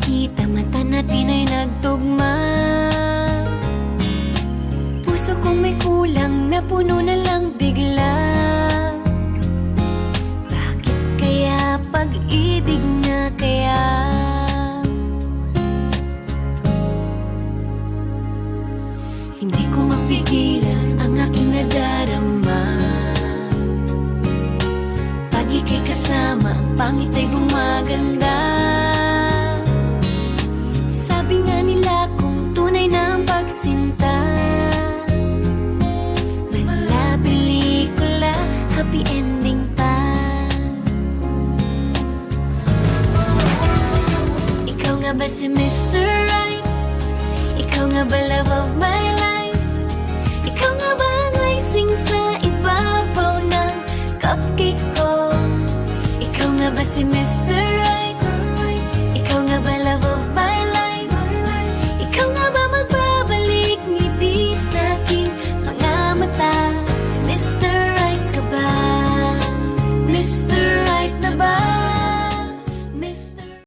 kita, mata natin ay nagtugma. Puso kong may kulang, napuno na lang bigla. Bakit kaya pag-ibig na kaya? Hindi ko mapigilan ang aking nadarama. Pag ika'y kasama, ang pangit ay gumaganda. Sabi nga nila kung tunay na ang pagsinta, mala pelikula, happy ending pa. Ikaw nga ba si